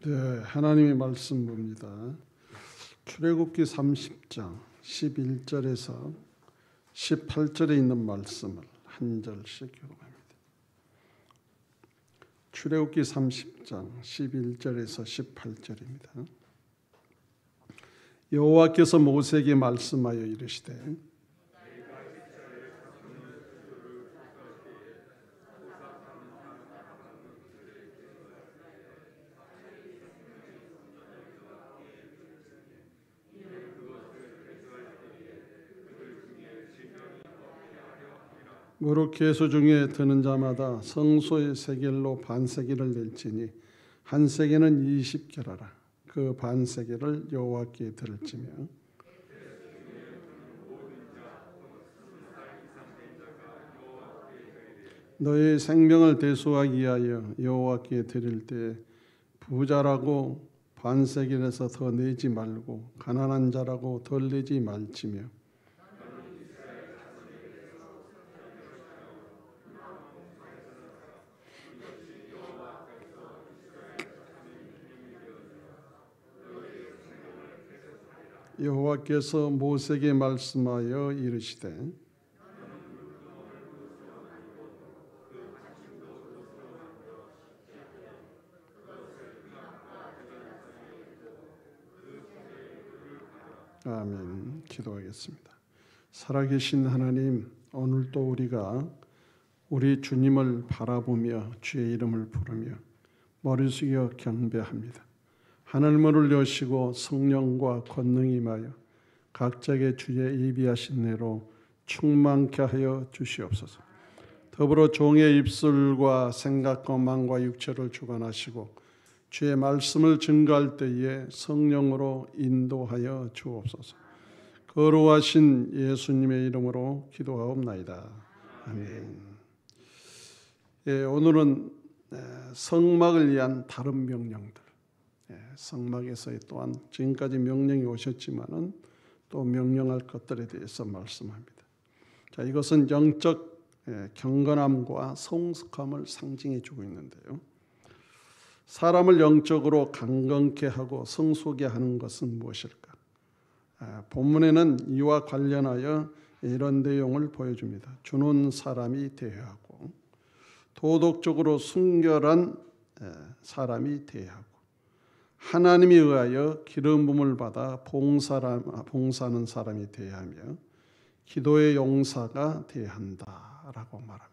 네, 하나님의 말씀 봅니다. 출애굽기 30장 11절에서 18절에 있는 말씀을 한 절씩 교독합니다. 출애굽기 30장 11절에서 18절입니다. 여호와께서 모세에게 말씀하여 이르시되 무릇 계수 중에 드는 자마다 성소의 세겔로 반세겔을 낼지니 한 세겔은 20개라라. 그 반세겔을 여호와께 드릴지며 너의 생명을 대수하기 위하여 여호와께 드릴 때 부자라고 반세겔에서 더 내지 말고 가난한 자라고 덜 내지 말지며 여호와께서 모세에게 말씀하여 이르시되 아멘. 기도하겠습니다. 살아계신 하나님, 오늘도 우리가 우리 주님을 바라보며 주의 이름을 부르며 머리 숙여 경배합니다. 하늘문을 여시고 성령과 권능이 임하여 각자에게 주의 예비하신 대로 충만케 하여 주시옵소서. 더불어 종의 입술과 생각과 마음과 육체를 주관하시고 주의 말씀을 증거할 때에 성령으로 인도하여 주옵소서. 거룩하신 예수님의 이름으로 기도하옵나이다. 아멘. 오늘은 성막을 위한 다른 명령들, 성막에서 또한 지금까지 명령이 오셨지만은 또 명령할 것들에 대해서 말씀합니다. 자, 이것은 영적 경건함과 성숙함을 상징해 주고 있는데요. 사람을 영적으로 강건케 하고 성숙하게 하는 것은 무엇일까? 본문에는 이와 관련하여 이런 내용을 보여줍니다. 주는 사람이 대하고 도덕적으로 순결한 사람이 대하고 하나님에 의하여 기름 부음을 받아 봉사하는 사람이 대하며 기도의 용사가 대한다라고 말합니다.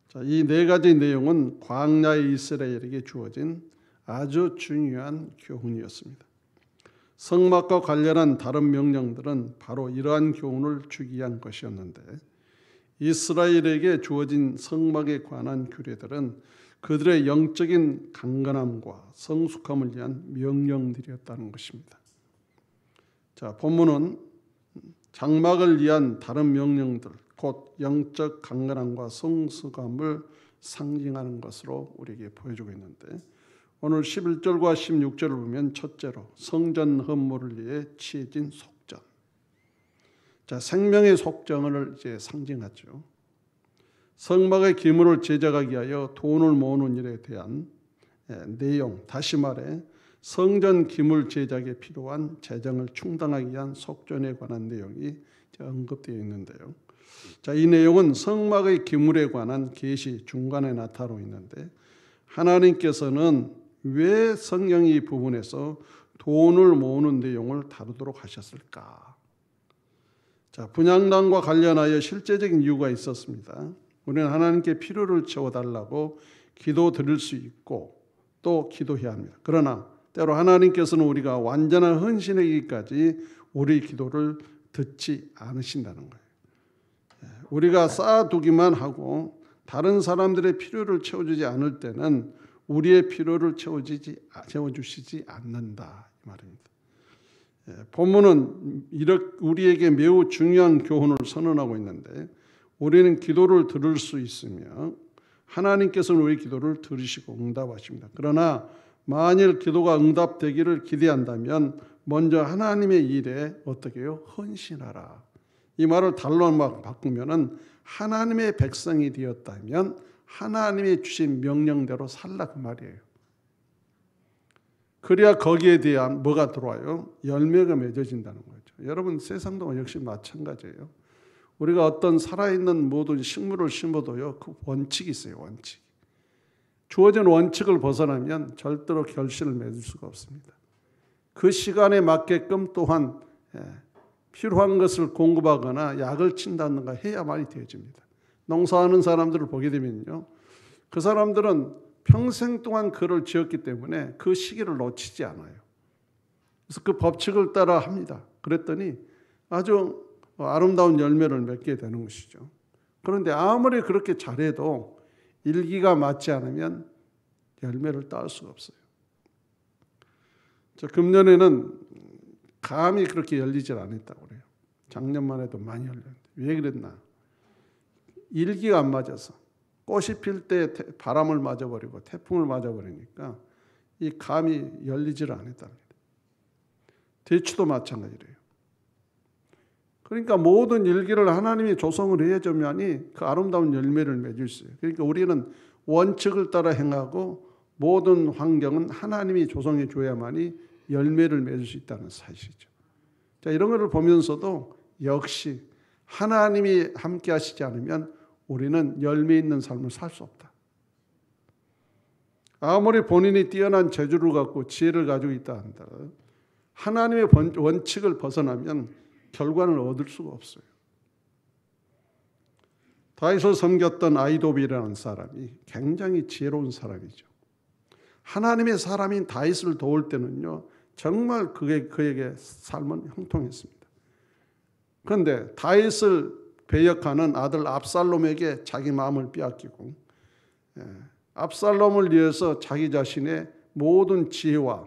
자, 이 네 가지 내용은 광야의 이스라엘에게 주어진 아주 중요한 교훈이었습니다. 성막과 관련한 다른 명령들은 바로 이러한 교훈을 주기 위한 것이었는데 이스라엘에게 주어진 성막에 관한 규례들은 그들의 영적인 강건함과 성숙함을 위한 명령들이었다는 것입니다. 자, 본문은 장막을 위한 다른 명령들, 곧 영적 강건함과 성숙함을 상징하는 것으로 우리에게 보여주고 있는데 오늘 11절과 16절을 보면 첫째로 성전 헌물을 위해 취해진 속전. 자, 생명의 속전을 이제 상징하죠. 성막의 기물을 제작하기 위하여 돈을 모으는 일에 대한 내용, 다시 말해 성전 기물 제작에 필요한 재정을 충당하기 위한 속전에 관한 내용이 언급되어 있는데요. 자, 이 내용은 성막의 기물에 관한 계시 중간에 나타나고 있는데 하나님께서는 왜 성경이 이 부분에서 돈을 모으는 내용을 다루도록 하셨을까? 자, 분향단과 관련하여 실제적인 이유가 있었습니다. 우리는 하나님께 필요를 채워달라고 기도 드릴 수 있고 또 기도해야 합니다. 그러나 때로 하나님께서는 우리가 완전한 헌신하기까지 우리 기도를 듣지 않으신다는 거예요. 우리가 쌓아두기만 하고 다른 사람들의 필요를 채워주지 않을 때는 우리의 필요를 채워주시지 않는다 이 말입니다. 본문은 우리에게 매우 중요한 교훈을 선언하고 있는데 우리는 기도를 들을 수 있으며 하나님께서는 우리 기도를 들으시고 응답하십니다. 그러나 만일 기도가 응답되기를 기대한다면 먼저 하나님의 일에 어떻게 해요? 헌신하라. 이 말을 달로 바꾸면은 하나님의 백성이 되었다면 하나님이 주신 명령대로 살라 그 말이에요. 그래야 거기에 대한 뭐가 들어와요? 열매가 맺어진다는 거죠. 여러분 세상도 역시 마찬가지예요. 우리가 어떤 살아있는 모든 식물을 심어도요, 그 원칙이 있어요. 원칙. 주어진 원칙을 벗어나면 절대로 결실을 맺을 수가 없습니다. 그 시간에 맞게끔 또한 필요한 것을 공급하거나 약을 친다든가 해야만이 되어집니다. 농사하는 사람들을 보게 되면요, 그 사람들은 평생 동안 그를 지었기 때문에 그 시기를 놓치지 않아요. 그래서 그 법칙을 따라 합니다. 그랬더니 아주 아름다운 열매를 맺게 되는 것이죠. 그런데 아무리 그렇게 잘해도 일기가 맞지 않으면 열매를 딸 수가 없어요. 금년에는 감이 그렇게 열리질 않았다고 그래요. 작년만 해도 많이 열렸는데 왜 그랬나? 일기가 안 맞아서 꽃이 필 때 바람을 맞아버리고 태풍을 맞아버리니까 이 감이 열리질 않았답니다. 대추도 마찬가지래요. 그러니까 모든 일기를 하나님이 조성을 해야지만이 그 아름다운 열매를 맺을 수 있어요. 그러니까 우리는 원칙을 따라 행하고 모든 환경은 하나님이 조성해 줘야만이 열매를 맺을 수 있다는 사실이죠. 자, 이런 것을 보면서도 역시 하나님이 함께 하시지 않으면 우리는 열매 있는 삶을 살 수 없다. 아무리 본인이 뛰어난 재주를 갖고 지혜를 가지고 있다 한다, 하나님의 원칙을 벗어나면 결과를 얻을 수가 없어요. 다윗을 섬겼던 아히도빌이라는 사람이 굉장히 지혜로운 사람이죠. 하나님의 사람인 다윗을 도울 때는요, 정말 그에게 삶은 형통했습니다. 그런데 다윗을 배역하는 아들 압살롬에게 자기 마음을 빼앗기고 압살롬을 위해서 자기 자신의 모든 지혜와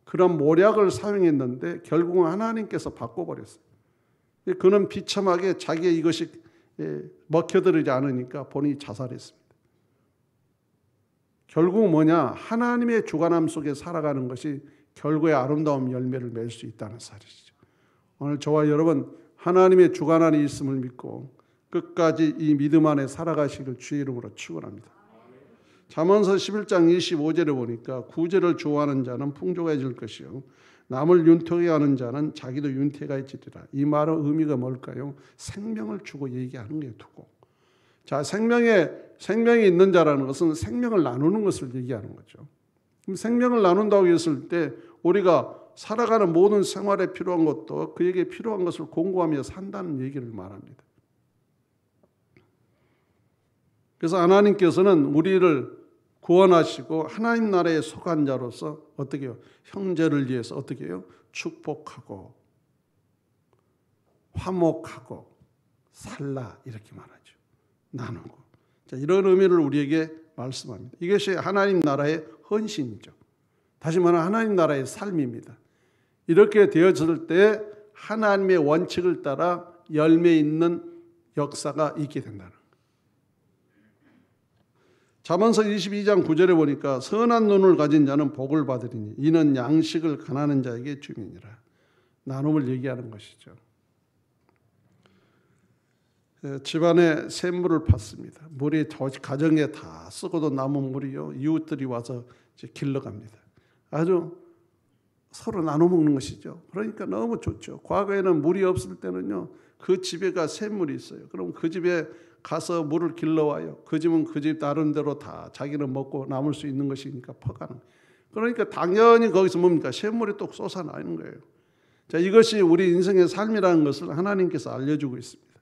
그런 모략을 사용했는데 결국은 하나님께서 바꿔버렸어요. 그는 비참하게 자기의 이것이 먹혀들지 않으니까 본인이 자살했습니다. 결국 뭐냐? 하나님의 주관함 속에 살아가는 것이 결국에 아름다운 열매를 맺을 수 있다는 사실이죠. 오늘 저와 여러분 하나님의 주관 안에 있음을 믿고 끝까지 이 믿음 안에 살아가시길 주의 이름으로 축원합니다. 잠언서 11장 25절에 보니까 구제를 좋아하는 자는 풍족해질 것이요 남을 윤택하게 하는 자는 자기도 윤택해지리라. 이 말의 의미가 뭘까요? 생명을 주고 얘기하는 게 두고. 자, 생명이 있는 자라는 것은 생명을 나누는 것을 얘기하는 거죠. 그럼 생명을 나눈다고 했을 때 우리가 살아가는 모든 생활에 필요한 것도 그에게 필요한 것을 공고하며 산다는 얘기를 말합니다. 그래서 하나님께서는 우리를 구원하시고 하나님 나라에 속한 자로서 어떻게 해요? 형제를 위해서 어떻게 해요? 축복하고 화목하고 살라 이렇게 말하죠. 나누고. 자, 이런 의미를 우리에게 말씀합니다. 이것이 하나님 나라의 헌신이죠. 다시 말하면 하나님 나라의 삶입니다. 이렇게 되어질 때 하나님의 원칙을 따라 열매 있는 역사가 있게 된다는 거예요. 잠언서 22장 9절에 보니까 선한 눈을 가진 자는 복을 받으리니 이는 양식을 가난한 자에게 주민이라. 나눔을 얘기하는 것이죠. 집안에 샘물을 팠습니다. 물이 가정에 다 쓰고도 남은 물이요, 이웃들이 와서 이제 길러갑니다. 아주 서로 나눠 먹는 것이죠. 그러니까 너무 좋죠. 과거에는 물이 없을 때는요, 그 집에가 샘물이 있어요. 그럼 그 집에 가서 물을 길러와요. 그 집은 그 집 나름대로 다 자기는 먹고 남을 수 있는 것이니까 퍼가는. 그러니까 당연히 거기서 뭡니까? 샘물이 또 솟아나는 거예요. 자, 이것이 우리 인생의 삶이라는 것을 하나님께서 알려주고 있습니다.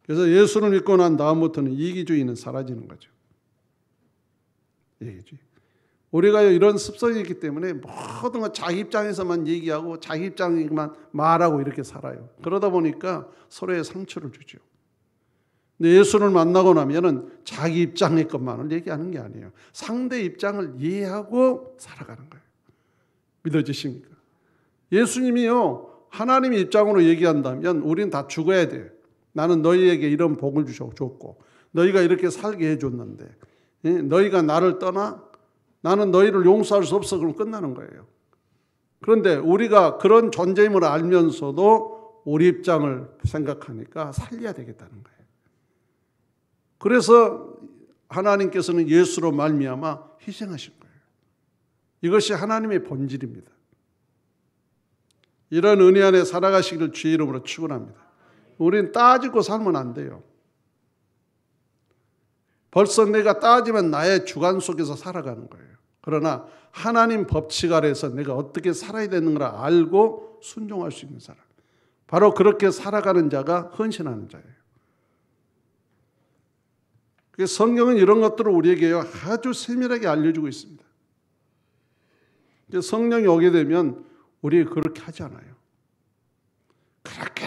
그래서 예수를 믿고 난 다음부터는 이기주의는 사라지는 거죠. 이기주의. 우리가 이런 습성이 있기 때문에 모든 거 자기 입장에서만 얘기하고 자기 입장에만 말하고 이렇게 살아요. 그러다 보니까 서로의 상처를 주죠. 근데 예수를 만나고 나면은 자기 입장의 것만을 얘기하는 게 아니에요. 상대 입장을 이해하고 살아가는 거예요. 믿어지십니까? 예수님이요, 하나님의 입장으로 얘기한다면 우리는 다 죽어야 돼요. 나는 너희에게 이런 복을 줬고 너희가 이렇게 살게 해줬는데 너희가 나를 떠나 나는 너희를 용서할 수 없어. 그럼 끝나는 거예요. 그런데 우리가 그런 존재임을 알면서도 우리 입장을 생각하니까 살려야 되겠다는 거예요. 그래서 하나님께서는 예수로 말미암아 희생하신 거예요. 이것이 하나님의 본질입니다. 이런 은혜 안에 살아가시기를 주의 이름으로 축원합니다. 우리는 따지고 살면 안 돼요. 벌써 내가 따지면 나의 주관 속에서 살아가는 거예요. 그러나 하나님 법칙 아래에서 내가 어떻게 살아야 되는 걸 알고 순종할 수 있는 사람. 바로 그렇게 살아가는 자가 헌신하는 자예요. 성경은 이런 것들을 우리에게 아주 세밀하게 알려주고 있습니다. 성령이 오게 되면 우리 그렇게 하지 않아요. 그렇게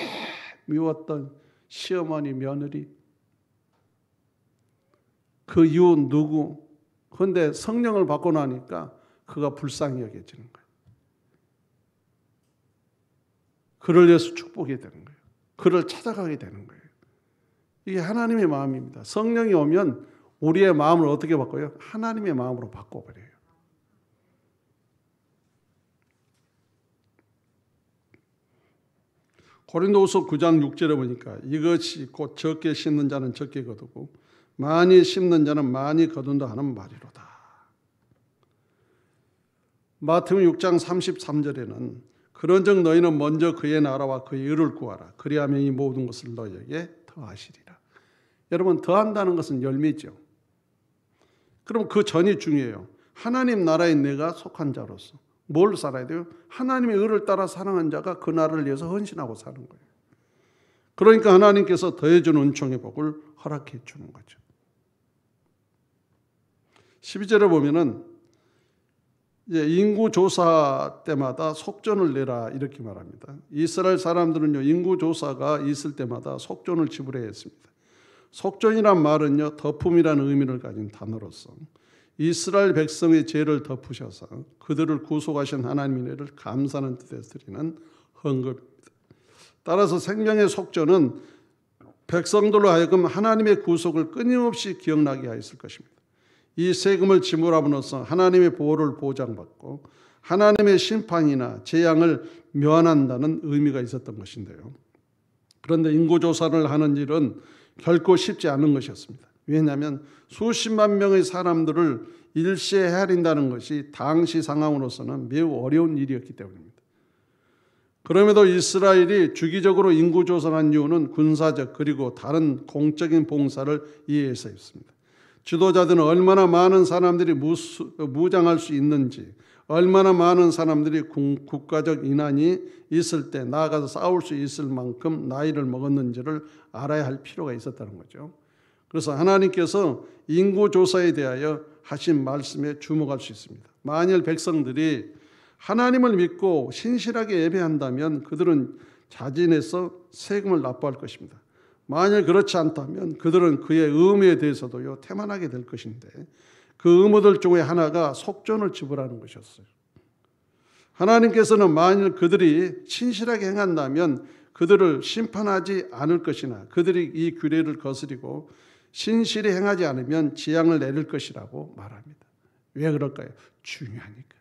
미웠던 시어머니, 며느리, 그 이웃 누구, 그런데 성령을 받고 나니까 그가 불쌍히 여겨지는 거예요. 그를 위해서 축복이 되는 거예요. 그를 찾아가게 되는 거예요. 이게 하나님의 마음입니다. 성령이 오면 우리의 마음을 어떻게 바꿔요? 하나님의 마음으로 바꿔버려요. 고린도후서 9장 6절에 보니까 이것이 곧 적게 심는 자는 적게 거두고 많이 심는 자는 많이 거둔다 하는 말이로다. 마태복음 6장 33절에는 그런즉 너희는 먼저 그의 나라와 그의 의를 구하라. 그리하면 이 모든 것을 너희에게 더하시리라. 여러분, 더한다는 것은 열매죠. 그럼 그 전이 중요해요. 하나님 나라에 내가 속한 자로서 뭘 살아야 돼요? 하나님의 의를 따라 사랑한 자가 그 나라를 위해서 헌신하고 사는 거예요. 그러니까 하나님께서 더해주는 은총의 복을 허락해 주는 거죠. 12절에 보면은 이제 인구조사 때마다 속전을 내라 이렇게 말합니다. 이스라엘 사람들은요, 인구조사가 있을 때마다 속전을 지불해야 했습니다. 속전이란 말은요, 덮음이라는 의미를 가진 단어로서 이스라엘 백성의 죄를 덮으셔서 그들을 구속하신 하나님의 은혜를 감사하는 뜻에서 드리는 헌금입니다. 따라서 생명의 속전은 백성들로 하여금 하나님의 구속을 끊임없이 기억나게 하였을 것입니다. 이 세금을 지불함으로써 하나님의 보호를 보장받고 하나님의 심판이나 재앙을 면한다는 의미가 있었던 것인데요. 그런데 인구조사를 하는 일은 결코 쉽지 않은 것이었습니다. 왜냐하면 수십만 명의 사람들을 일시에 헤아린다는 것이 당시 상황으로서는 매우 어려운 일이었기 때문입니다. 그럼에도 이스라엘이 주기적으로 인구조사를 한 이유는 군사적 그리고 다른 공적인 봉사를 이해해서였습니다. 지도자들은 얼마나 많은 사람들이 무장할 수 있는지, 얼마나 많은 사람들이 국가적 인원이 있을 때 나아가서 싸울 수 있을 만큼 나이를 먹었는지를 알아야 할 필요가 있었다는 거죠. 그래서 하나님께서 인구조사에 대하여 하신 말씀에 주목할 수 있습니다. 만일 백성들이 하나님을 믿고 신실하게 예배한다면 그들은 자진해서 세금을 납부할 것입니다. 만일 그렇지 않다면 그들은 그의 의무에 대해서도요 태만하게 될 것인데 그 의무들 중에 하나가 속전을 지불하는 것이었어요. 하나님께서는 만일 그들이 신실하게 행한다면 그들을 심판하지 않을 것이나 그들이 이 규례를 거스리고 신실히 행하지 않으면 재앙을 내릴 것이라고 말합니다. 왜 그럴까요? 중요하니까.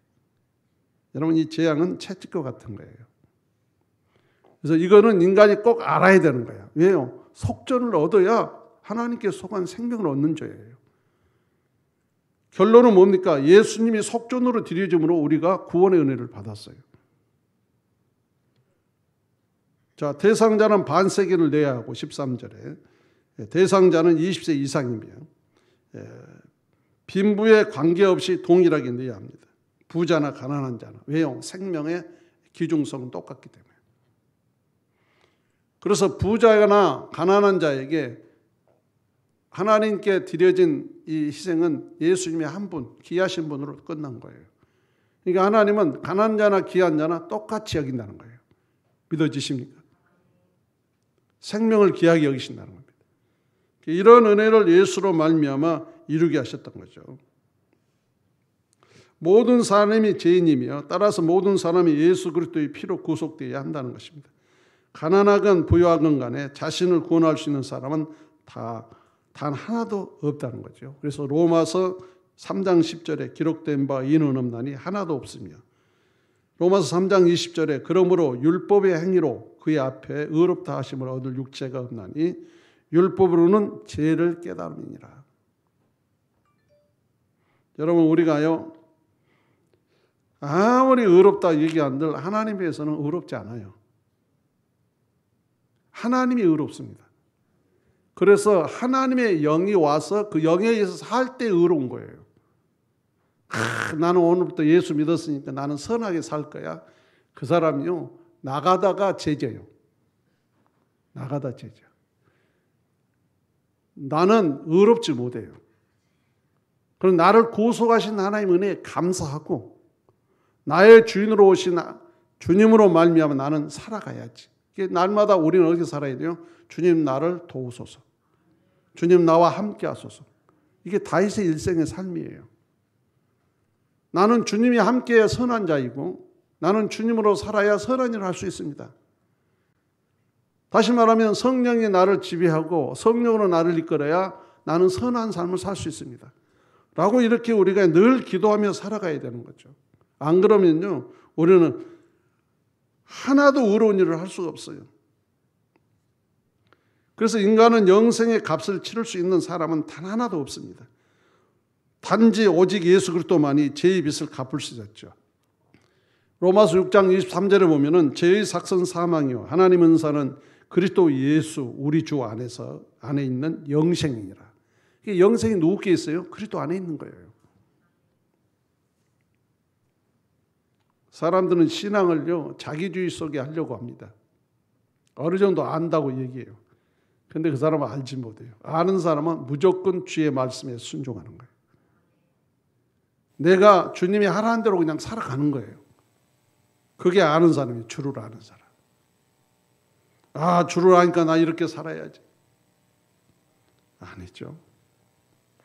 여러분, 이 재앙은 채찍과 같은 거예요. 그래서 이거는 인간이 꼭 알아야 되는 거예요. 왜요? 속전을 얻어야 하나님께 속한 생명을 얻는 죄예요. 결론은 뭡니까? 예수님이 속전으로 드려짐으로 우리가 구원의 은혜를 받았어요. 자, 대상자는 반세기를 내야 하고 13절에 대상자는 20세 이상이며 빈부에 관계없이 동일하게 내야 합니다. 부자나 가난한 자나. 왜요? 생명의 기중성은 똑같기 때문에. 그래서 부자나 가난한 자에게 하나님께 드려진 이 희생은 예수님의 한 분, 귀하신 분으로 끝난 거예요. 그러니까 하나님은 가난한 자나 귀한 자나 똑같이 여긴다는 거예요. 믿어지십니까? 생명을 귀하게 여기신다는 겁니다. 이런 은혜를 예수로 말미암아 이루게 하셨던 거죠. 모든 사람이 죄인이며 따라서 모든 사람이 예수 그리스도의 피로 구속되어야 한다는 것입니다. 가난하건 부유하건 간에 자신을 구원할 수 있는 사람은 단 하나도 없다는 거죠. 그래서 로마서 3장 10절에 기록된 바 이는 없나니 하나도 없으며 로마서 3장 20절에 그러므로 율법의 행위로 그의 앞에 의롭다 하심을 얻을 육체가 없나니 율법으로는 죄를 깨달음이니라. 여러분, 우리가요 아무리 의롭다 얘기한들 하나님에서는 의롭지 않아요. 하나님이 의롭습니다. 그래서 하나님의 영이 와서 그 영에 의해서 살 때 의로운 거예요. 나는 오늘부터 예수 믿었으니까 나는 선하게 살 거야. 그 사람이요, 나가다가 죄져요. 나가다 죄져. 나는 의롭지 못해요. 그럼 나를 구속하신 하나님 은혜에 감사하고 나의 주인으로 오신 주님으로 말미암아 나는 살아가야지. 날마다 우리는 어떻게 살아야 돼요? 주님 나를 도우소서. 주님 나와 함께 하소서. 이게 다윗의 일생의 삶이에요. 나는 주님이 함께해야 선한 자이고 나는 주님으로 살아야 선한 일을 할 수 있습니다. 다시 말하면 성령이 나를 지배하고 성령으로 나를 이끌어야 나는 선한 삶을 살 수 있습니다. 라고 이렇게 우리가 늘 기도하며 살아가야 되는 거죠. 안 그러면요, 우리는 하나도 의로운 일을 할 수가 없어요. 그래서 인간은 영생의 값을 치를 수 있는 사람은 단 하나도 없습니다. 단지 오직 예수 그리스도만이 죄의 빚을 갚을 수 있었죠. 로마서 6장 23절에 보면은 죄의 삭선 사망이요 하나님 은사는 그리스도 예수 우리 주 안에 있는 영생이니라. 이게 영생이 누구께 있어요? 그리스도 안에 있는 거예요. 사람들은 신앙을요 자기주의 속에 하려고 합니다. 어느 정도 안다고 얘기해요. 근데 그 사람은 알지 못해요. 아는 사람은 무조건 주의 말씀에 순종하는 거예요. 내가 주님이 하라는 대로 그냥 살아가는 거예요. 그게 아는 사람이 주를 아는 사람. 아, 주를 아니까 나 이렇게 살아야지. 아니죠.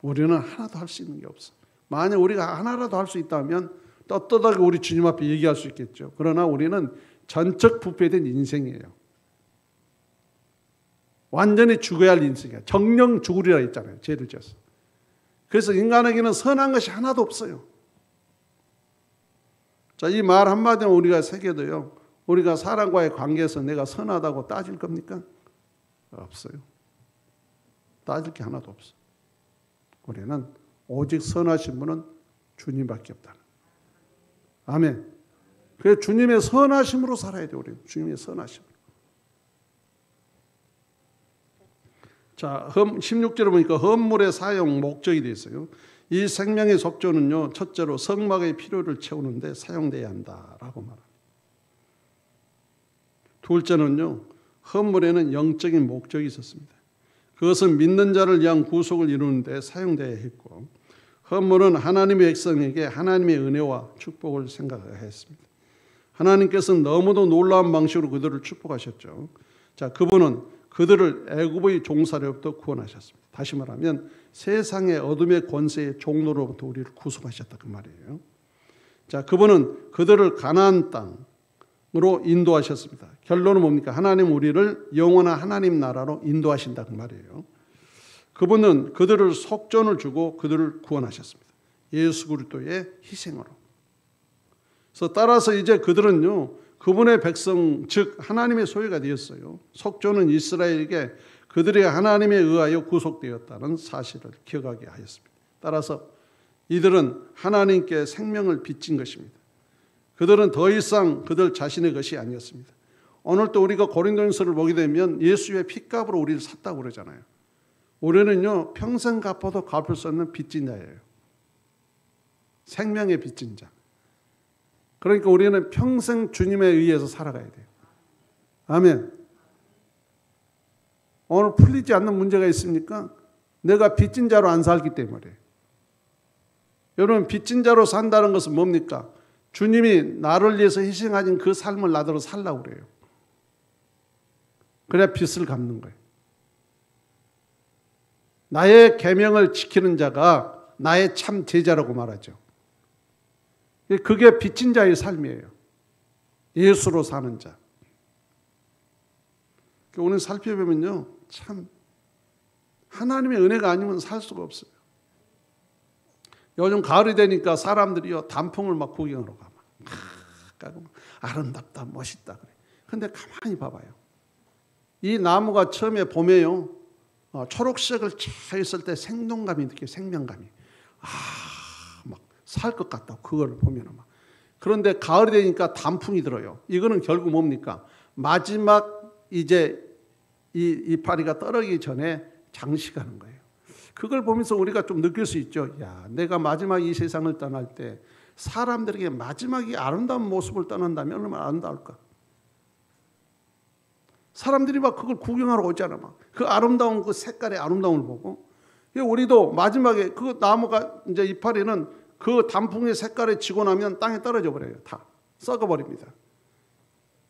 우리는 하나도 할 수 있는 게 없어. 만약 우리가 하나라도 할 수 있다면 떳떳하게 우리 주님 앞에 얘기할 수 있겠죠. 그러나 우리는 전적 부패된 인생이에요. 완전히 죽어야 할 인생이야. 정령 죽으리라 했잖아요. 죄를 지어서. 그래서 인간에게는 선한 것이 하나도 없어요. 자, 이 말 한마디만 우리가 새겨도요. 우리가 사람과의 관계에서 내가 선하다고 따질 겁니까? 없어요. 따질 게 하나도 없어. 우리는 오직 선하신 분은 주님밖에 없다. 아멘. 그래서 주님의 선하심으로 살아야 돼요. 우리는 주님의 선하심으로. 자, 16절에 보니까 헌물의 사용 목적이 되어 있어요. 이 생명의 속조는요, 첫째로 성막의 필요를 채우는데 사용돼야 한다라고 말합니다. 둘째는요, 헌물에는 영적인 목적이 있었습니다. 그것은 믿는 자를 위한 구속을 이루는데 사용돼야 했고, 헌물은 하나님의 백성에게 하나님의 은혜와 축복을 생각해야 했습니다. 하나님께서는 너무도 놀라운 방식으로 그들을 축복하셨죠. 자, 그분은 그들을 애굽의 종살이로부터 구원하셨습니다. 다시 말하면 세상의 어둠의 권세의 종로로부터 우리를 구속하셨다 그 말이에요. 자, 그분은 그들을 가나안 땅으로 인도하셨습니다. 결론은 뭡니까? 하나님 우리를 영원한 하나님 나라로 인도하신다 그 말이에요. 그분은 그들을 속전을 주고 그들을 구원하셨습니다. 예수 그리스도의 희생으로. 그래서 따라서 이제 그들은요, 그분의 백성, 즉 하나님의 소유가 되었어요. 속전은 이스라엘에게 그들이 하나님에 의하여 구속되었다는 사실을 기억하게 하였습니다. 따라서 이들은 하나님께 생명을 빚진 것입니다. 그들은 더 이상 그들 자신의 것이 아니었습니다. 오늘 또 우리가 고린도전서를 보게 되면 예수의 핏값으로 우리를 샀다고 그러잖아요. 우리는요, 평생 갚아도 갚을 수 없는 빚진 자예요. 생명의 빚진 자. 그러니까 우리는 평생 주님에 의해서 살아가야 돼요. 아멘. 오늘 풀리지 않는 문제가 있습니까? 내가 빚진 자로 안 살기 때문에. 여러분, 빚진 자로 산다는 것은 뭡니까? 주님이 나를 위해서 희생하신 그 삶을 나더러 살라고 그래요. 그래야 빚을 갚는 거예요. 나의 계명을 지키는 자가 나의 참 제자라고 말하죠. 그게 빚진 자의 삶이에요. 예수로 사는 자. 오늘 살펴보면요, 참 하나님의 은혜가 아니면 살 수가 없어요. 요즘 가을이 되니까 사람들이요 단풍을 막 구경하러 가. 아름답다, 멋있다 그래. 근데 가만히 봐봐요. 이 나무가 처음에 봄에요, 초록색을 차 있을 때 생동감이 느껴요. 생명감이. 막 살 것 같다고 그걸 보면은 막. 그런데 가을이 되니까 단풍이 들어요. 이거는 결국 뭡니까? 마지막 이제 이 이파리가 떨어지기 전에 장식하는 거예요. 그걸 보면서 우리가 좀 느낄 수 있죠. 야, 내가 마지막 이 세상을 떠날 때 사람들에게 마지막 이 아름다운 모습을 떠난다면 얼마나 아름다울까? 사람들이 막 그걸 구경하러 오잖아. 막 그 아름다운 그 색깔의 아름다움을 보고, 우리도 마지막에 그 나무가 이제 이파리는 그 단풍의 색깔에 지고 나면 땅에 떨어져 버려요. 다 썩어버립니다.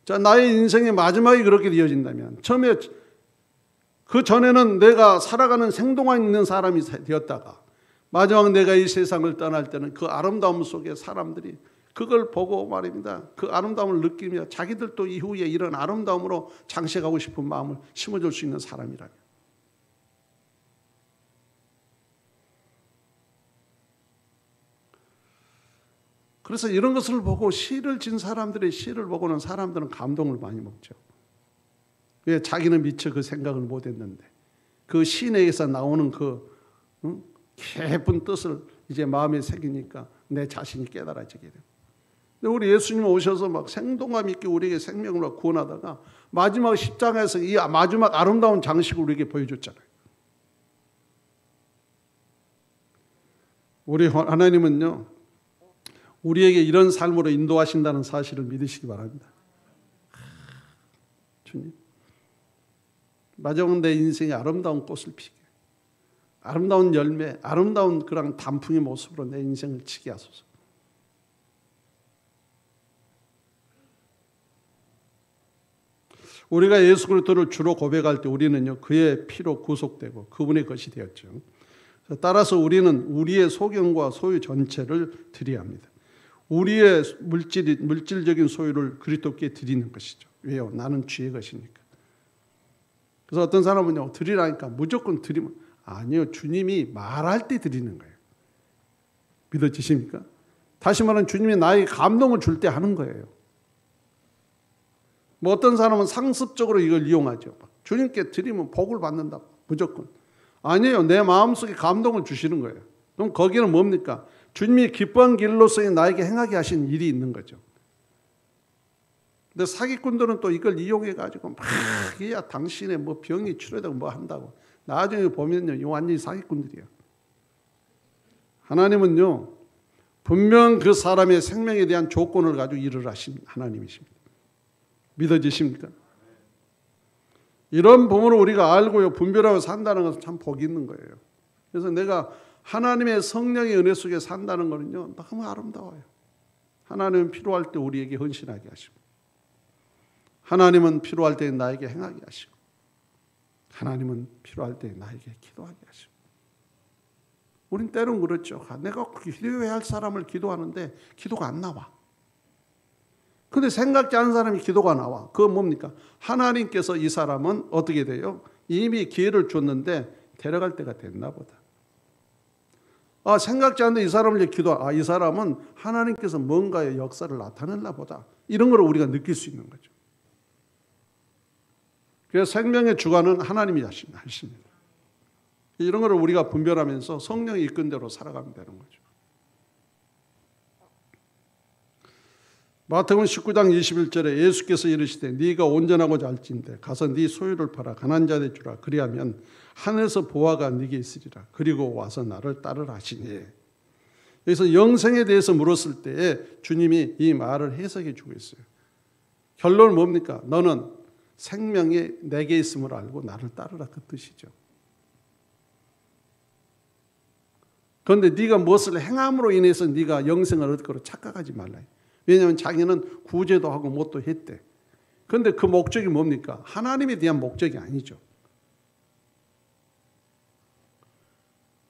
자, 나의 인생의 마지막이 그렇게 되어진다면, 처음에 그 전에는 내가 살아가는 생동감 있는 사람이 되었다가 마지막 내가 이 세상을 떠날 때는 그 아름다움 속에 사람들이 그걸 보고 말입니다. 그 아름다움을 느끼며 자기들도 이후에 이런 아름다움으로 장식하고 싶은 마음을 심어줄 수 있는 사람이라면. 그래서 이런 것을 보고 시를 진 사람들의 시를 보고는 사람들은 감동을 많이 먹죠. 왜? 자기는 미처 그 생각을 못했는데 그 시내에서 나오는 그 깊은 뜻을 이제 마음에 새기니까 내 자신이 깨달아지게 돼요. 근데 우리 예수님 오셔서 막 생동감 있게 우리에게 생명을 구원하다가 마지막 십자가에서 이 마지막 아름다운 장식을 우리에게 보여줬잖아요. 우리 하나님은요, 우리에게 이런 삶으로 인도하신다는 사실을 믿으시기 바랍니다. 주님, 마지막 내 인생의 아름다운 꽃을 피게, 아름다운 열매, 아름다운 그런 단풍의 모습으로 내 인생을 치게 하소서. 우리가 예수 그리스도를 주로 고백할 때 우리는요, 그의 피로 구속되고 그분의 것이 되었죠. 따라서 우리는 우리의 소견과 소유 전체를 드려야 합니다. 우리의 물질적인 소유를 그리스도께 드리는 것이죠. 왜요? 나는 주의 것이니까. 그래서 어떤 사람은요, 드리라니까 무조건 드리면, 아니요, 주님이 말할 때 드리는 거예요. 믿어지십니까? 다시 말하면 주님이 나에게 감동을 줄 때 하는 거예요. 뭐 어떤 사람은 상습적으로 이걸 이용하죠. 주님께 드리면 복을 받는다고 무조건. 아니에요. 내 마음속에 감동을 주시는 거예요. 그럼 거기는 뭡니까? 주님이 기뻐한 길로서 나에게 행하게 하신 일이 있는 거죠. 근데 사기꾼들은 또 이걸 이용해가지고 막 야, 당신의 뭐 병이 치료되고 뭐 한다고. 나중에 보면요, 이 완전히 사기꾼들이에요. 하나님은요, 분명 그 사람의 생명에 대한 조건을 가지고 일을 하신 하나님이십니다. 믿어지십니까? 이런 부분을 우리가 알고요, 분별하고 산다는 것은 참 복이 있는 거예요. 그래서 내가 하나님의 성령의 은혜 속에 산다는 것은요, 너무 아름다워요. 하나님은 필요할 때 우리에게 헌신하게 하시고, 하나님은 필요할 때 나에게 행하게 하시고, 하나님은 필요할 때 나에게 기도하게 하시고. 우린 때론 그렇죠. 내가 기도해야 할 사람을 기도하는데 기도가 안 나와. 근데 생각지 않은 사람이 기도가 나와. 그건 뭡니까? 하나님께서 이 사람은 어떻게 돼요? 이미 기회를 줬는데 데려갈 때가 됐나 보다. 생각지 않는데 이 사람을 이 사람은 하나님께서 뭔가의 역사를 나타냈나 보다. 이런 걸 우리가 느낄 수 있는 거죠. 그래서 생명의 주관은 하나님이 하십니다. 이런 걸 우리가 분별하면서 성령이 이끈 대로 살아가면 되는 거죠. 마태복음 19장 21절에 예수께서 이르시되 네가 온전하고자 할진대 가서 네 소유를 팔아 가난한 자에게 주라. 그리하면 하늘에서 보화가 네게 있으리라. 그리고 와서 나를 따르라 하시니. 여기서 영생에 대해서 물었을 때에 주님이 이 말을 해석해 주고 있어요. 결론은 뭡니까? 너는 생명이 내게 있음을 알고 나를 따르라, 그 뜻이죠. 그런데 네가 무엇을 행함으로 인해서 네가 영생을 얻을 거로 착각하지 말라. 왜냐하면 자기는 구제도 하고 뭣도 했대. 그런데 그 목적이 뭡니까? 하나님에 대한 목적이 아니죠.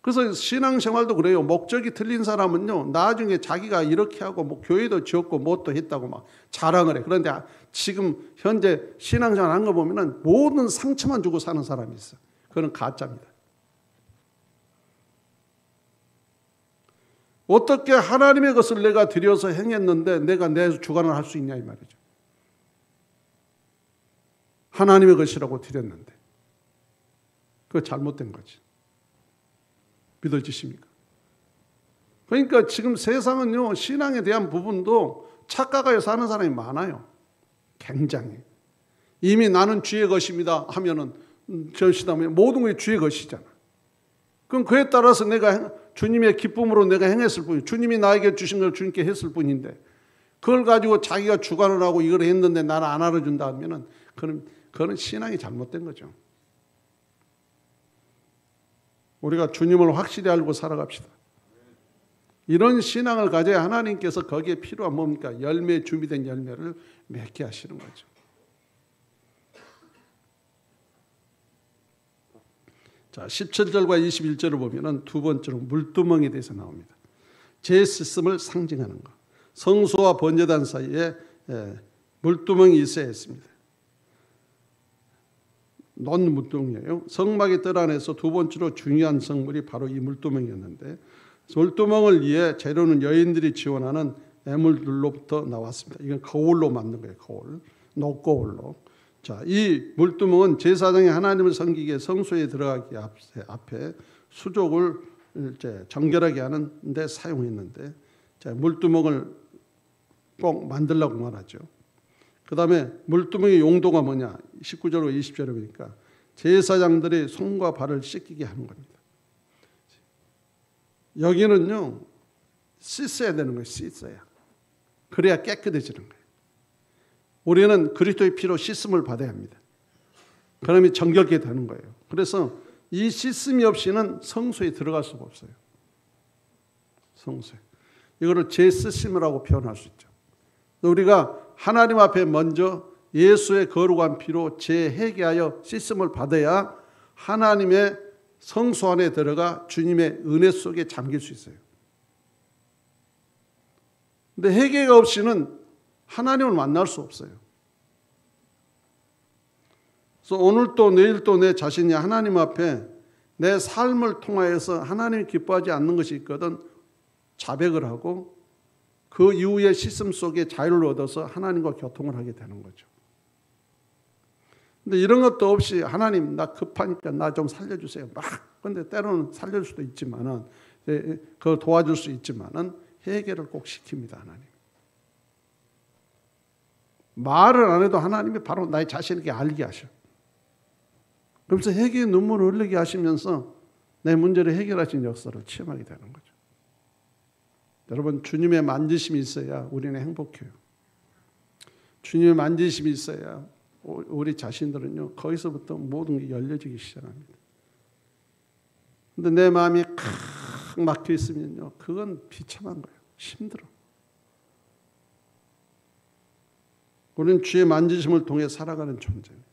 그래서 신앙생활도 그래요. 목적이 틀린 사람은요, 나중에 자기가 이렇게 하고 뭐 교회도 지었고 뭣도 했다고 막 자랑을 해. 그런데 지금 현재 신앙생활 한 거 보면은 모든 상처만 주고 사는 사람이 있어. 그건 가짜입니다. 어떻게 하나님의 것을 내가 드려서 행했는데 내가 내 주관을 할 수 있냐 이 말이죠. 하나님의 것이라고 드렸는데 그거 잘못된 거지. 믿어지십니까? 그러니까 지금 세상은요, 신앙에 대한 부분도 착각하여 사는 사람이 많아요. 굉장히. 이미 나는 주의 것입니다 하면은 전시다면 모든 것이 주의 것이잖아. 그럼 그에 따라서 내가 주님의 기쁨으로 내가 행했을 뿐이에요. 주님이 나에게 주신 걸 주님께 했을 뿐인데 그걸 가지고 자기가 주관을 하고 이걸 했는데 나를 안 알아준다 하면은 그건 신앙이 잘못된 거죠. 우리가 주님을 확실히 알고 살아갑시다. 이런 신앙을 가져야 하나님께서 거기에 필요한 뭡니까? 열매, 준비된 열매를 맺게 하시는 거죠. 자, 17절과 21절을 보면은 두 번째로 물두멍에 대해서 나옵니다. 제 시스템을 상징하는 것. 성소와 번제단 사이에 물두멍이 있어야 했습니다. 논 물두멍이에요. 성막의 뜰 안에서 두 번째로 중요한 성물이 바로 이 물두멍이었는데 물두멍을 위해 재료는 여인들이 지원하는 애물들로부터 나왔습니다. 이건 거울로 만든 거예요. 거울, 녹거울로. 자, 이 물두멍은 제사장이 하나님을 섬기기에 성소에 들어가기 앞에 수족을 이제 정결하게 하는 데 사용했는데, 자, 물두멍을 꼭 만들라고 말하죠. 그 다음에 물두멍의 용도가 뭐냐? 19절로 20절에 보니까 제사장들이 손과 발을 씻기게 하는 겁니다. 여기는요, 씻어야 되는 거예요. 씻어야. 그래야 깨끗해지는 거예요. 우리는 그리스도의 피로 씻음을 받아야 합니다. 그러면 정결케 되는 거예요. 그래서 이 씻음이 없이는 성소에 들어갈 수가 없어요. 성소에. 이거를 재쓰심이라고 표현할 수 있죠. 우리가 하나님 앞에 먼저 예수의 거룩한 피로 재회개하여 씻음을 받아야 하나님의 성소 안에 들어가 주님의 은혜 속에 잠길 수 있어요. 근데 회개가 없이는 하나님을 만날 수 없어요. 그래서 오늘도 내일도 내 자신이 하나님 앞에 내 삶을 통하여서 하나님이 기뻐하지 않는 것이 있거든 자백을 하고 그 이후에 씻음 속에 자유를 얻어서 하나님과 교통을 하게 되는 거죠. 근데 이런 것도 없이 하나님 나 급하니까 나 좀 살려주세요. 막 근데 때로는 살릴 수도 있지만은 그걸 도와줄 수 있지만은 회개를 꼭 시킵니다. 하나님. 말을 안 해도 하나님이 바로 나의 자신에게 알게 하셔. 그러면서 회개의 눈물을 흘리게 하시면서 내 문제를 해결하신 역사를 체험하게 되는 거죠. 여러분, 주님의 만지심이 있어야 우리는 행복해요. 주님의 만지심이 있어야 우리 자신들은요, 거기서부터 모든 게 열려지기 시작합니다. 근데 내 마음이 칵 막혀 있으면요, 그건 비참한 거예요. 힘들어. 우리는 주의 만지심을 통해 살아가는 존재입니다.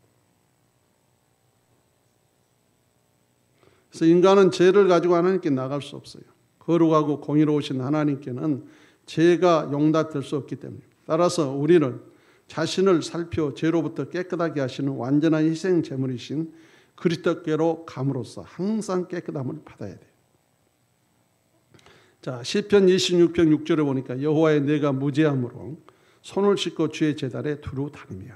그래서 인간은 죄를 가지고 하나님께 나갈 수 없어요. 거룩하고 공의로우신 하나님께는 죄가 용납될 수 없기 때문입니다. 따라서 우리는 자신을 살펴 죄로부터 깨끗하게 하시는 완전한 희생 제물이신 그리스도께로 감으로써 항상 깨끗함을 받아야 돼요. 자, 시편 26편 6절에 보니까 여호와의 내가 무죄함으로 손을 씻고 주의 제단에 두루 다니며.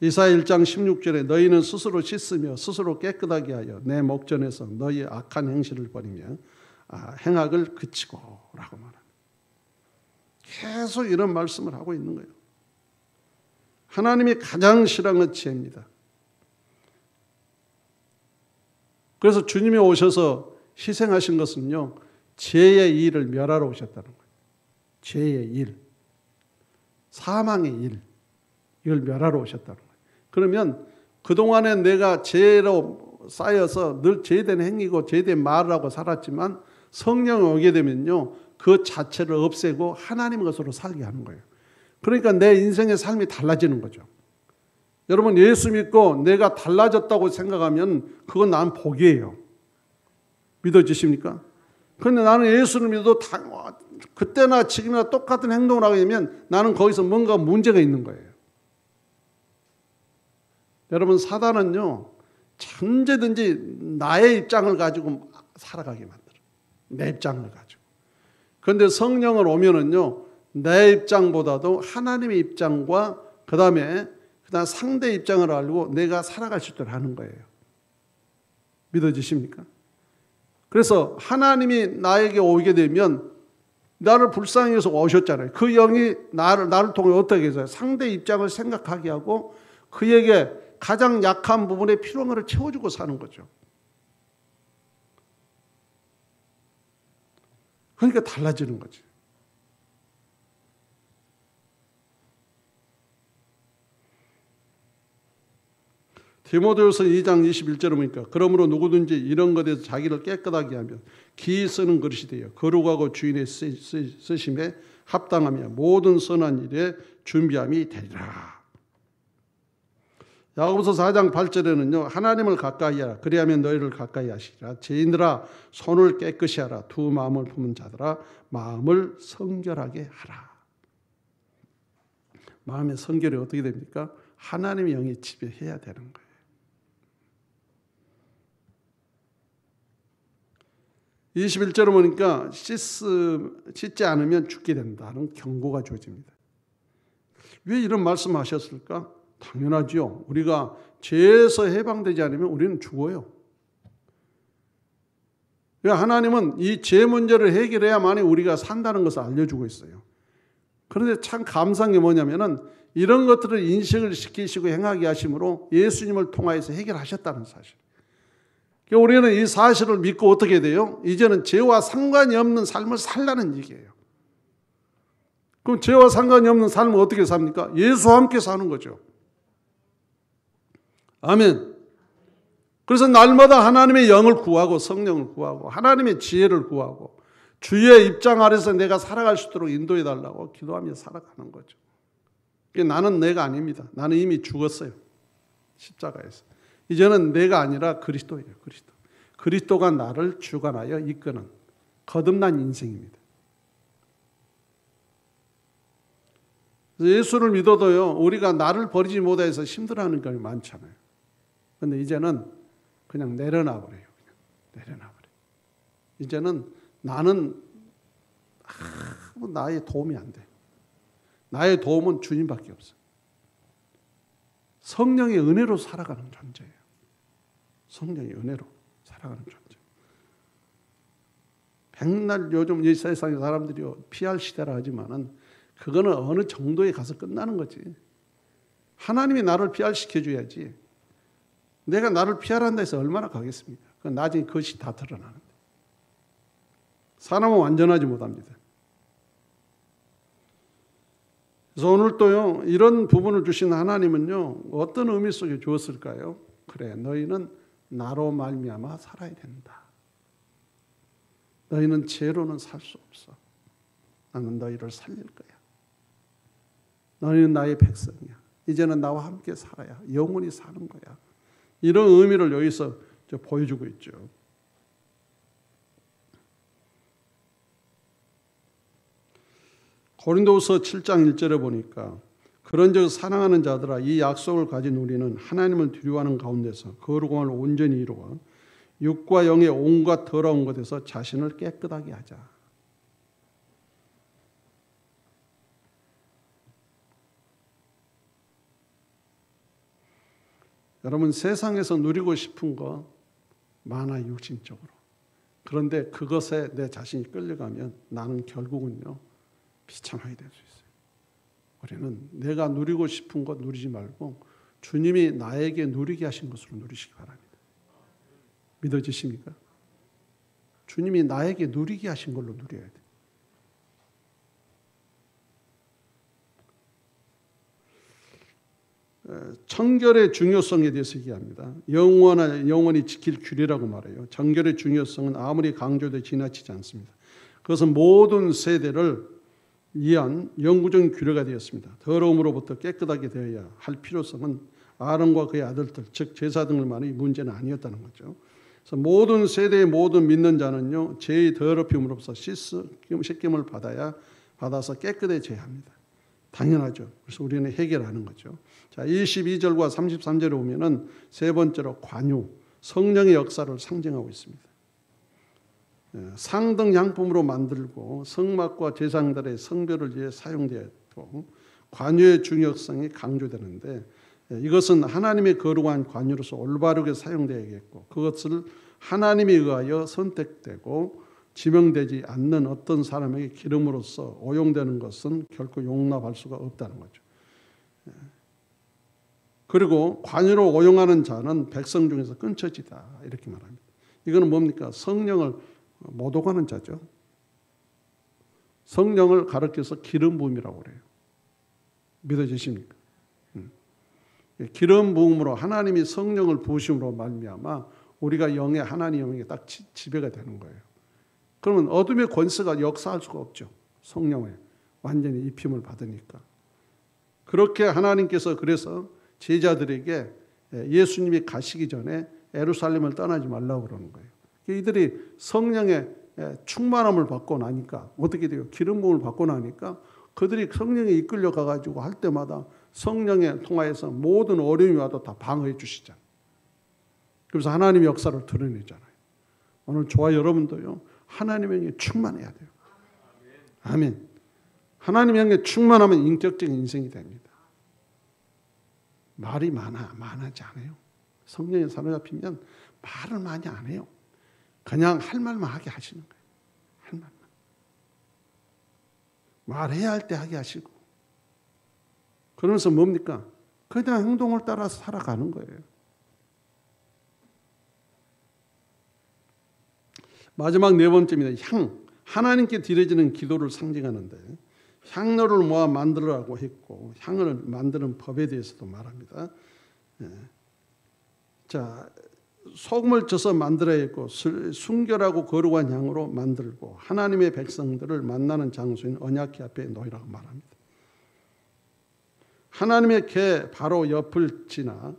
이사야 1장 16절에 너희는 스스로 씻으며 스스로 깨끗하게 하여 내 목전에서 너희의 악한 행실을 버리며 행악을 그치고 라고 말합니다. 계속 이런 말씀을 하고 있는 거예요. 하나님이 가장 싫어하는 건 죄입니다. 그래서 주님이 오셔서 희생하신 것은요, 죄의 일을 멸하러 오셨다는 거예요. 죄의 일, 사망의 일, 이걸 멸하러 오셨다는 거예요. 그러면 그동안에 내가 죄로 쌓여서 늘 죄된 행위고 죄된 말을 하고 살았지만 성령이 오게 되면요, 그 자체를 없애고 하나님의 것으로 살게 하는 거예요. 그러니까 내 인생의 삶이 달라지는 거죠. 여러분, 예수 믿고 내가 달라졌다고 생각하면 그건 난 복이에요. 믿어지십니까? 그런데 나는 예수를 믿어도 그때나 지금이나 똑같은 행동을 하게 되면 나는 거기서 뭔가 문제가 있는 거예요. 여러분, 사단은요, 언제든지 나의 입장을 가지고 살아가게 만들어요. 내 입장을 가지고. 그런데 성령을 오면은요, 내 입장보다도 하나님의 입장과 그다음 상대 입장을 알고 내가 살아갈 수 있도록 하는 거예요. 믿어지십니까? 그래서 하나님이 나에게 오게 되면 나를 불쌍히 해서 오셨잖아요. 그 영이 나를 통해 어떻게 해서 상대 입장을 생각하게 하고 그에게 가장 약한 부분의 필요를 채워주고 사는 거죠. 그러니까 달라지는 거지. 디모데후서 2장 21절을 보니까 그러므로 누구든지 이런 것에 대해서 자기를 깨끗하게 하며 기 쓰는 그릇이 되어 거룩하고 주인의 쓰심에 합당하며 모든 선한 일에 준비함이 되리라. 야고보서 4장 8절에는요. 하나님을 가까이 하라. 그리하면 너희를 가까이 하시리라. 죄인들아 손을 깨끗이 하라. 두 마음을 품은 자들아 마음을 성결하게 하라. 마음의 성결이 어떻게 됩니까? 하나님의 영이 지배해야 되는 거예요. 이 21절을 보니까 씻지 않으면 죽게 된다는 경고가 주어집니다. 왜 이런 말씀하셨을까? 당연하죠. 우리가 죄에서 해방되지 않으면 우리는 죽어요. 하나님은 이 죄 문제를 해결해야만이 우리가 산다는 것을 알려주고 있어요. 그런데 참 감사한 게 뭐냐면은 이런 것들을 인식을 시키시고 행하게 하심으로 예수님을 통하여서 해결하셨다는 사실. 우리는 이 사실을 믿고 어떻게 돼요? 이제는 죄와 상관이 없는 삶을 살라는 얘기예요. 그럼 죄와 상관이 없는 삶을 어떻게 삽니까? 예수와 함께 사는 거죠. 아멘. 그래서 날마다 하나님의 영을 구하고 성령을 구하고 하나님의 지혜를 구하고 주의 입장 아래서 내가 살아갈 수 있도록 인도해 달라고 기도하며 살아가는 거죠. 나는 내가 아닙니다. 나는 이미 죽었어요. 십자가에서. 이제는 내가 아니라 그리스도예요. 그리스도. 그리스도가 나를 주관하여 이끄는 거듭난 인생입니다. 예수를 믿어도요. 우리가 나를 버리지 못해서 힘들어하는 경우가 많잖아요. 그런데 이제는 그냥 내려놔버려요. 내려놔버려요. 이제는 나는 나의 도움이 안 돼. 나의 도움은 주님밖에 없어요. 성령의 은혜로 살아가는 존재예요. 성령의 은혜로 살아가는 존재. 백날 요즘 이 세상의 사람들이 PR 시대라 하지만은 그거는 어느 정도에 가서 끝나는 거지. 하나님이 나를 PR 시켜줘야지. 내가 나를 PR한다 해서 얼마나 가겠습니까? 그건 나중에 그것이 다 드러나는데. 사람은 완전하지 못합니다. 그래서 오늘 또요, 이런 부분을 주신 하나님은요, 어떤 의미 속에 주었을까요? 그래, 너희는 나로 말미암아 살아야 된다. 너희는 죄로는 살 수 없어. 나는 너희를 살릴 거야. 너희는 나의 백성이야. 이제는 나와 함께 살아야 영원히 사는 거야. 이런 의미를 여기서 보여주고 있죠. 고린도후서 7장 1절에 보니까 그런즉 사랑하는 자들아 이 약속을 가진 우리는 하나님을 두려워하는 가운데서 거룩함을 온전히 이루어 육과 영의 온갖 더러운 것에서 자신을 깨끗하게 하자. 여러분 세상에서 누리고 싶은 거 많아 육신적으로. 그런데 그것에 내 자신이 끌려가면 나는 결국은요 비참하게 될 수 있어요. 우리는 내가 누리고 싶은 것 누리지 말고 주님이 나에게 누리게 하신 것으로 누리시기 바랍니다. 믿어지십니까? 주님이 나에게 누리게 하신 걸로 누려야 돼요. 청결의 중요성에 대해서 얘기합니다. 영원히 지킬 규례라고 말해요. 청결의 중요성은 아무리 강조돼도 지나치지 않습니다. 그것은 모든 세대를 위한 영구적인 규례가 되었습니다. 더러움으로부터 깨끗하게 되어야 할 필요성은 아론과 그의 아들들, 즉 제사 등을만의 문제는 아니었다는 거죠. 그래서 모든 세대의 모든 믿는 자는요 죄의 더럽힘으로부터 씻김을 받아서 깨끗해져야 합니다. 당연하죠. 그래서 우리는 해결하는 거죠. 자, 22절과 33절에 보면은 세 번째로 관유, 성령의 역사를 상징하고 있습니다. 상등 향품으로 만들고 성막과 제사장들의 성별을 위해 사용되었고 관유의 중요성이 강조되는데 이것은 하나님의 거룩한 관유로서 올바르게 사용되어야겠고 그것을 하나님에 의하여 선택되고 지명되지 않는 어떤 사람에게 기름으로써 오용되는 것은 결코 용납할 수가 없다는 거죠. 그리고 관유로 오용하는 자는 백성 중에서 끊쳐지다 이렇게 말합니다. 이거는 뭡니까? 성령을 못 오가는 자죠. 성령을 가르쳐서 기름 부음이라고 그래요. 믿어지십니까? 기름 부음으로 하나님이 성령을 부으심으로 말미암아 우리가 영의 하나님 영에 딱 지배가 되는 거예요. 그러면 어둠의 권세가 역사할 수가 없죠. 성령에 완전히 입힘을 받으니까. 그렇게 하나님께서 그래서 제자들에게 예수님이 가시기 전에 예루살렘을 떠나지 말라고 그러는 거예요. 이들이 성령의 충만함을 받고 나니까 어떻게 돼요? 기름 부음을 받고 나니까 그들이 성령에 이끌려 가가지고 할 때마다 성령에 통하여서 모든 어려움이 와도 다 방어해 주시잖아요. 그래서 하나님의 역사를 드러내잖아요. 오늘 저와 여러분도요, 하나님의 영에 충만해야 돼요. 아멘. 하나님의 영에 충만하면 인격적인 인생이 됩니다. 말이 많아지 않아요. 성령에 사로잡히면 말을 많이 안 해요. 그냥 할 말만 하게 하시는 거예요. 할 말만. 말해야 할 때 하게 하시고. 그러면서 뭡니까? 그냥 행동을 따라서 살아가는 거예요. 마지막 네 번째입니다. 향. 하나님께 드려지는 기도를 상징하는데 향로를 모아 만들으라고 했고 향을 만드는 법에 대해서도 말합니다. 자, 소금을 져서 만들어야 했고 순결하고 거룩한 향으로 만들고 하나님의 백성들을 만나는 장소인 언약궤 앞에 놓으라고 말합니다. 하나님의 궤 바로 옆을 지나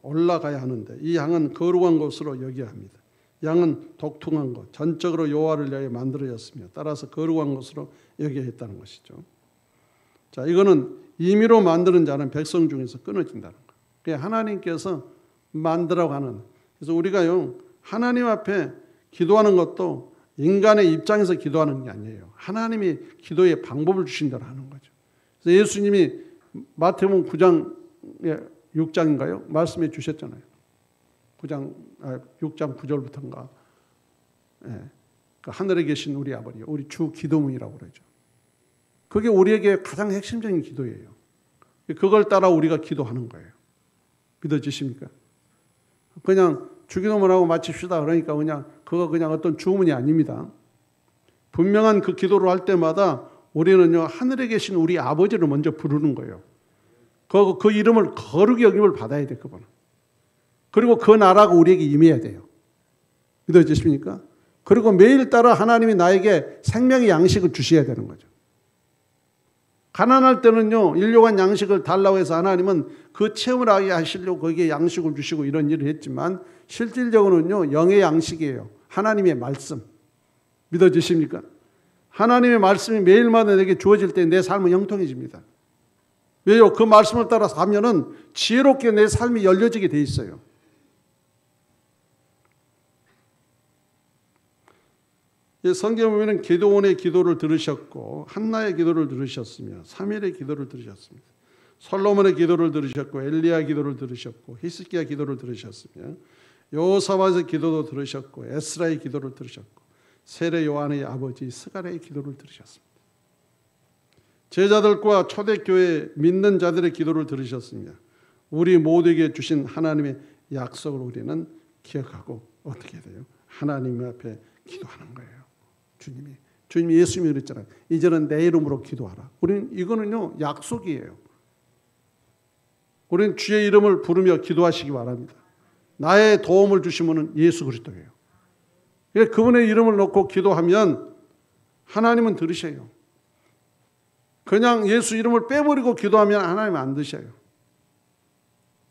올라가야 하는데 이 향은 거룩한 곳으로 여겨야 합니다. 양은 독특한 것, 전적으로 여호와를 위하여 만들어졌으며 따라서 거룩한 것으로 여겨야 했다는 것이죠. 자, 이거는 임의로 만드는 자는 백성 중에서 끊어진다는 거예요. 그게 하나님께서 만들라고 하는. 그래서 우리가요, 하나님 앞에 기도하는 것도 인간의 입장에서 기도하는 게 아니에요. 하나님이 기도의 방법을 주신다고 하는 거죠. 그래서 예수님이 마태복음 9장 6장인가요? 말씀해 주셨잖아요. 6장 9절부터인가. 그 하늘에 계신 우리 아버지, 우리 주 기도문이라고 그러죠. 그게 우리에게 가장 핵심적인 기도예요. 그걸 따라 우리가 기도하는 거예요. 믿어지십니까? 그냥 주기도문 하고 마칩시다. 그러니까 그거 그냥 어떤 주문이 아닙니다. 분명한 그 기도를 할 때마다 우리는요, 하늘에 계신 우리 아버지를 먼저 부르는 거예요. 그 이름을 거룩히 여김을 받아야 돼, 그분은. 그리고 그 나라가 우리에게 임해야 돼요. 믿어지십니까? 그리고 매일 따라 하나님이 나에게 생명의 양식을 주셔야 되는 거죠. 가난할 때는요, 일용할 양식을 달라고 해서 하나님은 그 체험을 하게 하시려고 거기에 양식을 주시고 이런 일을 했지만 실질적으로는요, 영의 양식이에요. 하나님의 말씀. 믿어지십니까? 하나님의 말씀이 매일마다 내게 주어질 때 내 삶은 형통해집니다. 왜요? 그 말씀을 따라서 하면은 지혜롭게 내 삶이 열려지게 돼 있어요. 성경에 보면 기도원의 기도를 들으셨고 한나의 기도를 들으셨으며 사무엘의 기도를 들으셨습니다. 솔로몬의 기도를 들으셨고 엘리야 기도를 들으셨고 히스기야 기도를 들으셨으며 여호사밧의 기도도 들으셨고 에스라의 기도를 들으셨고 세례 요한의 아버지 스가랴의 기도를 들으셨습니다. 제자들과 초대교회 믿는 자들의 기도를 들으셨으며 우리 모두에게 주신 하나님의 약속을 우리는 기억하고 어떻게 돼요? 하나님 앞에 기도하는 거예요. 주님이 예수님이 그랬잖아요. 이제는 내 이름으로 기도하라. 우리는 이거는요, 약속이에요. 우리는 주의 이름을 부르며 기도하시기 바랍니다. 나의 도움을 주시면은 예수 그리스도예요. 그분의 이름을 놓고 기도하면 하나님은 들으셔요. 그냥 예수 이름을 빼버리고 기도하면 하나님은 안 드셔요.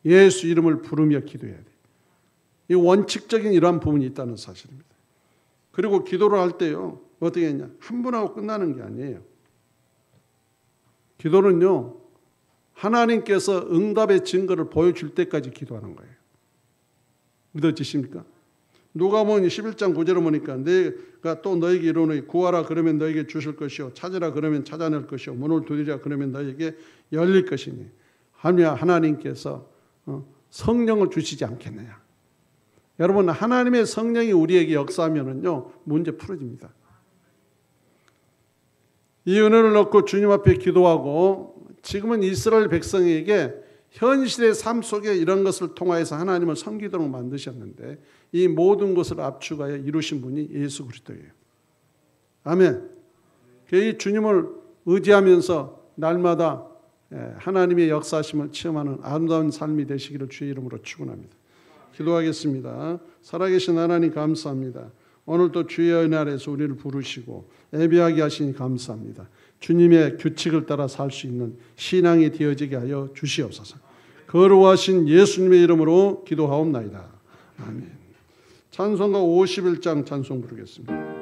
예수 이름을 부르며 기도해야 돼요. 이 원칙적인 이러한 부분이 있다는 사실입니다. 그리고 기도를 할 때요, 어떻게 했냐? 한 번 하고 끝나는 게 아니에요. 기도는요, 하나님께서 응답의 증거를 보여줄 때까지 기도하는 거예요. 믿어지십니까? 누가복음 11장 9절을 보니까 내가 또 너에게 이르노니 구하라 그러면 너에게 주실 것이요 찾으라 그러면 찾아낼 것이요 문을 두드리라 그러면 너에게 열릴 것이니 하나님께서 성령을 주시지 않겠느냐. 여러분, 하나님의 성령이 우리에게 역사하면은요, 문제 풀어집니다. 이 은혜를 넣고 주님 앞에 기도하고, 지금은 이스라엘 백성에게 현실의 삶 속에 이런 것을 통하여서 하나님을 섬기도록 만드셨는데, 이 모든 것을 압축하여 이루신 분이 예수 그리스도예요. 아멘. 이 주님을 의지하면서 날마다 하나님의 역사하심을 체험하는 아름다운 삶이 되시기를 주의 이름으로 축원합니다. 기도하겠습니다. 살아계신 하나님 감사합니다. 오늘도 주의 은혜 아래에서 우리를 부르시고 예배하게 하시니 감사합니다. 주님의 규칙을 따라 살 수 있는 신앙이 되어지게 하여 주시옵소서. 거룩하신 예수님의 이름으로 기도하옵나이다. 아멘. 찬송가 51장 찬송 부르겠습니다.